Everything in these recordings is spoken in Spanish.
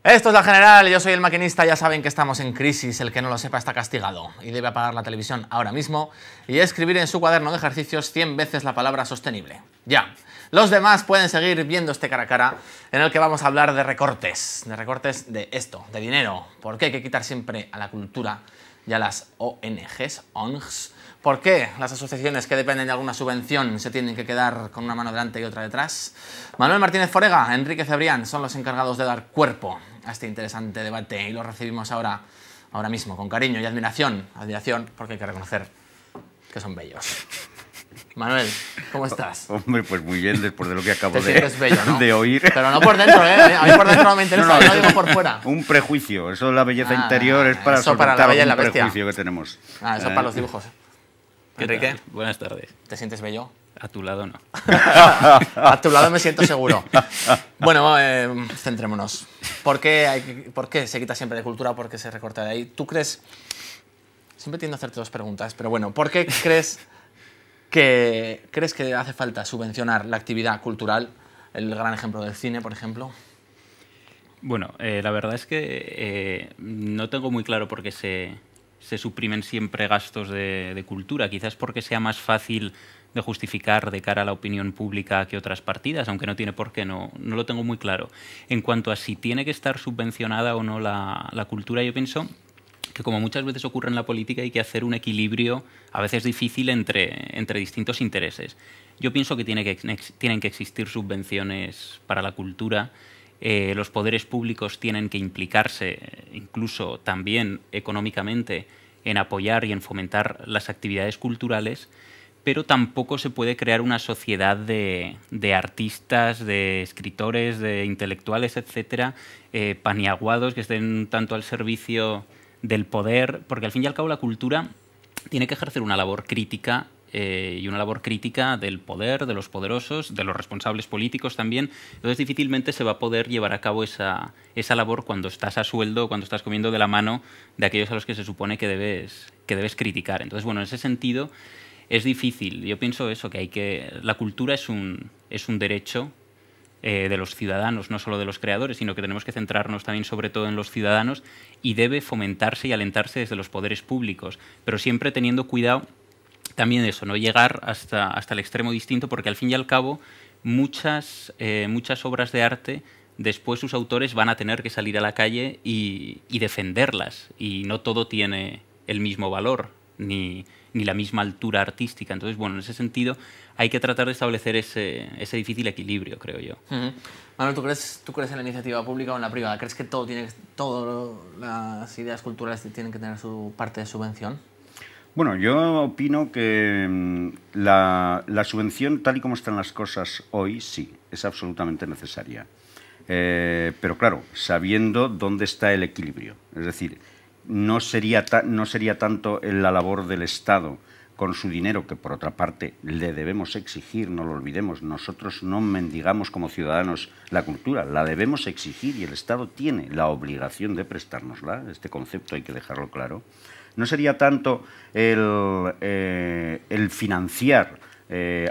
Esto es La General, yo soy el maquinista, ya saben que estamos en crisis, el que no lo sepa está castigado y debe apagar la televisión ahora mismo y escribir en su cuaderno de ejercicios 100 veces la palabra sostenible. Ya. Los demás pueden seguir viendo este cara a cara en el que vamos a hablar de recortes de esto, de dinero. ¿Por qué hay que quitar siempre a la cultura y a las ONGs? ¿Por qué las asociaciones que dependen de alguna subvención se tienen que quedar con una mano delante y otra detrás? Manuel Martínez Forega, Enrique Cebrián son los encargados de dar cuerpo a este interesante debate y lo recibimos ahora mismo, con cariño y admiración. Admiración porque hay que reconocer que son bellos. Manuel, ¿cómo estás? Hombre, pues muy bien, después de lo que acabo bello, ¿no? de oír. Pero no por dentro, ¿eh? A mí por dentro no me interesa, no, digo por fuera. Un prejuicio, eso de la belleza interior es para soltar la bella y la un bestia. prejuicio que tenemos. Eso para los dibujos. Enrique, buenas tardes. ¿Te sientes bello? A tu lado no. A tu lado me siento seguro. Bueno, centrémonos. ¿Por qué se quita siempre de cultura? ¿Por qué se recorta de ahí? ¿Tú crees...? Siempre tiendo a hacerte dos preguntas, pero bueno, ¿por qué crees que hace falta subvencionar la actividad cultural? El gran ejemplo del cine, por ejemplo. Bueno, la verdad es que no tengo muy claro por qué se suprimen siempre gastos de cultura. Quizás porque sea más fácil de justificar de cara a la opinión pública que otras partidas, aunque no tiene por qué, no lo tengo muy claro. En cuanto a si tiene que estar subvencionada o no la cultura, yo pienso que como muchas veces ocurre en la política hay que hacer un equilibrio a veces difícil entre distintos intereses. Yo pienso que tienen que existir subvenciones para la cultura. Los poderes públicos tienen que implicarse, incluso también económicamente, en apoyar y en fomentar las actividades culturales, pero tampoco se puede crear una sociedad de artistas, de escritores, de intelectuales, etcétera, paniaguados que estén tanto al servicio del poder, porque al fin y al cabo la cultura tiene que ejercer una labor crítica y una labor crítica del poder, de los poderosos, de los responsables políticos también. Entonces difícilmente se va a poder llevar a cabo esa labor cuando estás a sueldo, cuando estás comiendo de la mano de aquellos a los que se supone que debes criticar. Entonces, bueno, en ese sentido es difícil. Yo pienso eso, que la cultura es un derecho de los ciudadanos, no solo de los creadores, sino que tenemos que centrarnos también sobre todo en los ciudadanos y debe fomentarse y alentarse desde los poderes públicos, pero siempre teniendo cuidado también de eso, no llegar hasta el extremo distinto, porque al fin y al cabo muchas obras de arte después sus autores van a tener que salir a la calle y defenderlas, y no todo tiene el mismo valor ni la misma altura artística. Entonces, bueno, en ese sentido hay que tratar de establecer ese difícil equilibrio, creo yo. Manuel, ¿tú crees en la iniciativa pública o en la privada? ¿Crees que todas las ideas culturales tienen que tener su parte de subvención? Bueno, yo opino que la subvención, tal y como están las cosas hoy, sí, es absolutamente necesaria. Pero claro, sabiendo dónde está el equilibrio. Es decir, no sería tanto en la labor del Estado con su dinero, que por otra parte le debemos exigir, no lo olvidemos, nosotros no mendigamos como ciudadanos la cultura, la debemos exigir y el Estado tiene la obligación de prestárnosla, este concepto hay que dejarlo claro. No sería tanto el financiar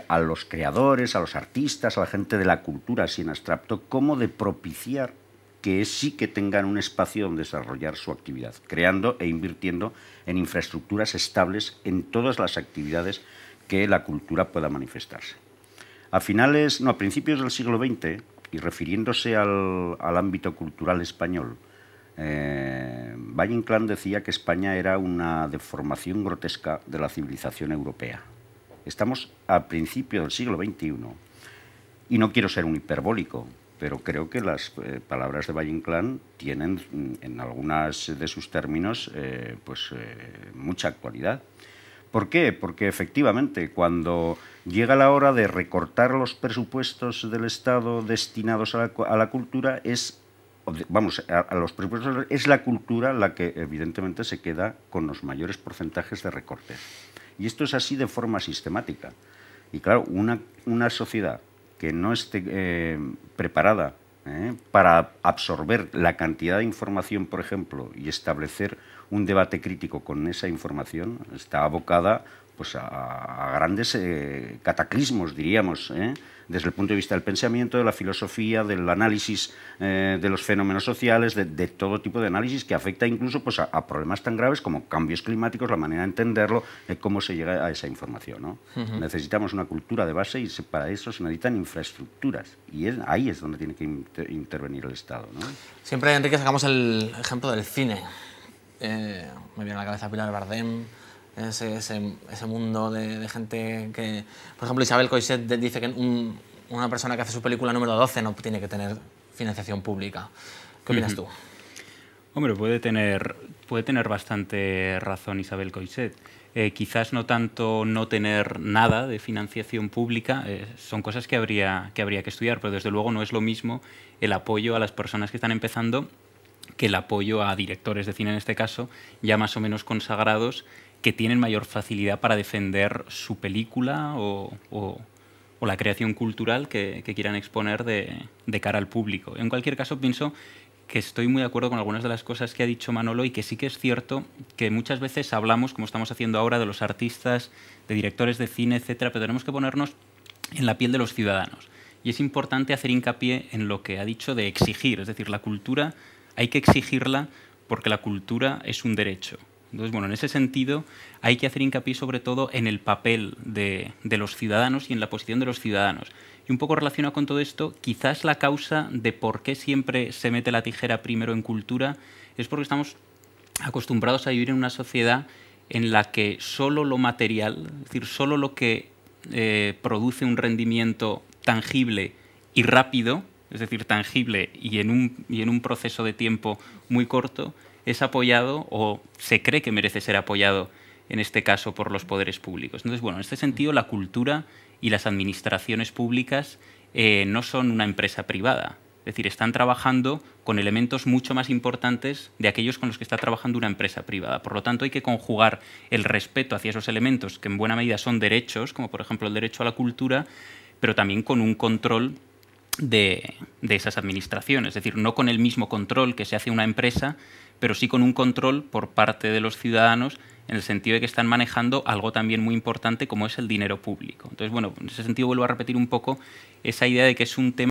a los creadores, a los artistas, a la gente de la cultura así en abstracto, como de propiciar que sí que tengan un espacio donde desarrollar su actividad, creando e invirtiendo en infraestructuras estables en todas las actividades que la cultura pueda manifestarse. A principios del siglo XX, y refiriéndose al ámbito cultural español, Valle Inclán decía que España era una deformación grotesca de la civilización europea. Estamos a principios del siglo XXI, y no quiero ser un hiperbólico, pero creo que las palabras de Valle Inclán tienen en algunas de sus términos mucha actualidad. ¿Por qué? Porque efectivamente cuando llega la hora de recortar los presupuestos del Estado destinados a la cultura es la cultura la que evidentemente se queda con los mayores porcentajes de recortes. Y esto es así de forma sistemática. Y claro, una sociedad que no esté preparada para absorber la cantidad de información, por ejemplo, y establecer un debate crítico con esa información, está abocada pues, a grandes cataclismos, diríamos, desde el punto de vista del pensamiento, de la filosofía, del análisis de los fenómenos sociales, de todo tipo de análisis que afecta incluso pues, a problemas tan graves como cambios climáticos, la manera de entenderlo, cómo se llega a esa información, ¿no? Necesitamos una cultura de base y para eso se necesitan infraestructuras y ahí es donde tiene que intervenir el Estado, ¿no? Siempre, Enrique, sacamos el ejemplo del cine. Me viene a la cabeza Pilar Bardem, ese mundo de gente que... Por ejemplo, Isabel Coixet dice que una persona que hace su película número 12 no tiene que tener financiación pública. ¿Qué opinas tú? Hombre, puede tener bastante razón Isabel Coixet. Quizás no tanto no tener nada de financiación pública, son cosas que habría que estudiar, pero desde luego no es lo mismo el apoyo a las personas que están empezando que el apoyo a directores de cine, en este caso, ya más o menos consagrados, que tienen mayor facilidad para defender su película o la creación cultural que quieran exponer de cara al público. En cualquier caso, pienso que estoy muy de acuerdo con algunas de las cosas que ha dicho Manolo y que sí que es cierto que muchas veces hablamos, como estamos haciendo ahora, de los artistas, de directores de cine, etcétera, pero tenemos que ponernos en la piel de los ciudadanos. Y es importante hacer hincapié en lo que ha dicho de exigir, es decir, la cultura hay que exigirla porque la cultura es un derecho. Entonces, bueno, en ese sentido hay que hacer hincapié sobre todo en el papel de los ciudadanos y en la posición de los ciudadanos. Y un poco relacionado con todo esto, quizás la causa de por qué siempre se mete la tijera primero en cultura es porque estamos acostumbrados a vivir en una sociedad en la que solo lo material, es decir, solo lo que produce un rendimiento tangible y rápido, es decir, tangible y en un proceso de tiempo muy corto, es apoyado o se cree que merece ser apoyado, en este caso, por los poderes públicos. Entonces, bueno, en este sentido, la cultura y las administraciones públicas no son una empresa privada. Es decir, están trabajando con elementos mucho más importantes de aquellos con los que está trabajando una empresa privada. Por lo tanto, hay que conjugar el respeto hacia esos elementos, que en buena medida son derechos, como por ejemplo el derecho a la cultura, pero también con un control de esas administraciones. Es decir, no con el mismo control que se hace una empresa, pero sí con un control por parte de los ciudadanos en el sentido de que están manejando algo también muy importante como es el dinero público. Entonces, bueno, en ese sentido vuelvo a repetir un poco esa idea de que es un tema